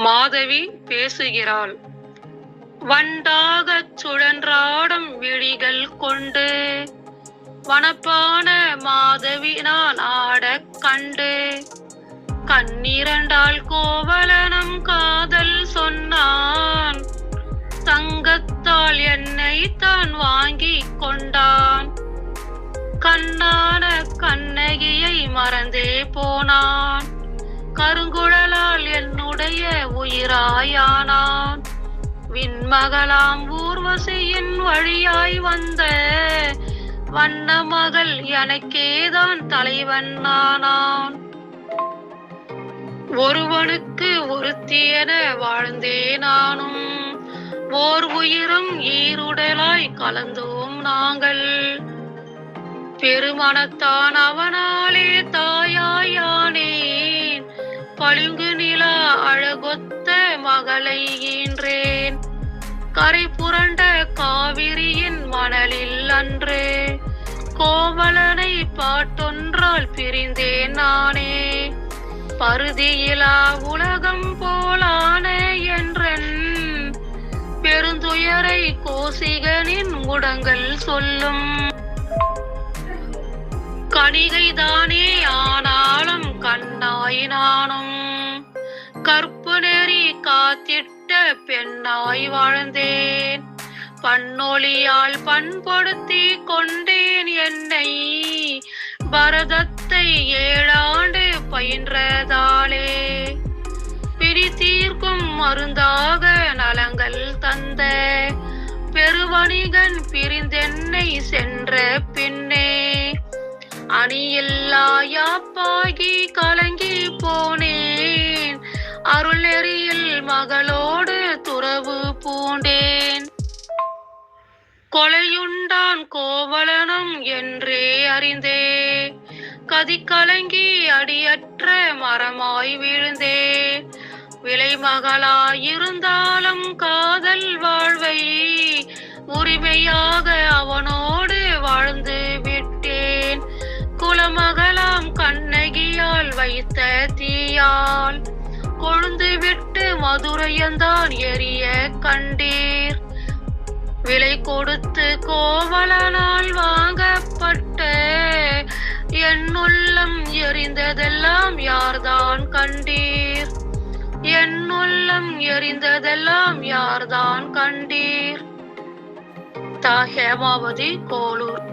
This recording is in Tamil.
மாதவி பேசுகிறாள். வண்டாகச் சுழன்றாடும் விழிகள் கொண்டு வனப்பான மாதவி நான் ஆடக் கண்டு, கண்ணிரண்டால் கோவலனும் காதல் சொன்னான், தங்கத்தால் என்னை தான் வாங்கிக் கொண்டான். கண்ணான கண்ணகியை மறந்தே போனான், கருங்குழலால் என்னுடைய உயிராயானான். விண்மகளாம் ஊர்வசியின் வழியாய் வந்த வண்ண மகள் எனக்கேதான் தலைவன் ஆனான். ஒருவனுக்கு ஒருத்தியென வாழ்ந்தே நானும், ஓர் உயிரும் ஈருடலாய் கலந்தோம் நாங்கள். பெருமனத்தான் அவனாலே தாயாயானேன், பளிங்கு நிலா அழகொத்த மகளை ஈன்றேன். கரை புரண்ட காவிரியின் மணலில் அன்று கோவலனை பாட்டொன்றால் பிரிந்தேன் நானே. பருதியிலா உலகம் போலான என்றன் பெருந்துயரை கோசிகனின் முடங்கள் சொல்லும். கணிகைதானே ஆனாலும் கண்ணாய் நானும், கற்பு நெறி காத்திட்ட பெண்ணாய் வாழ்ந்தேன். பன்னொழியால் பண்படுத்தி கொண்டேன் என்னை, பரதத்தை 7 ஆண்டு பயின்றதாலே. பிடி தீர்க்கும் மருந்தாக நலங்கள் தந்த பெருவணிகன் பிரிந்தென்னை சென்ற பின்னே, அணியில்லா யாப்பாகி கலங்கி போனேன். அருள் நெறியில் மகளோடு துறவு பூண்டேன். கொலையுண்டான் கோவலனும் என்றே அறிந்தே, கதிகலங்கி அடியற்ற மரமாய் விழுந்தே. விலைமகளாயிருந்தாலும் காதல் வாழ்வை உரிமையாக அவனோடு வாழ்ந்து விட்டேன். குலமகளாம் கண்ணகியால் வைத்த தீயால் கொழுந்து விட்டு மதுரையந்தான் எரிய கண்டீர். விலை கொடுத்து கோவலனால் வாங்கப்பட்ட என்னுள்ளம் எரிந்ததெல்லாம் யார்தான் கண்டீர்? என்னுள்ளம் எரிந்ததெல்லாம் யார்தான் கண்டீர்? த ஹேமாவதி, கோலூர்.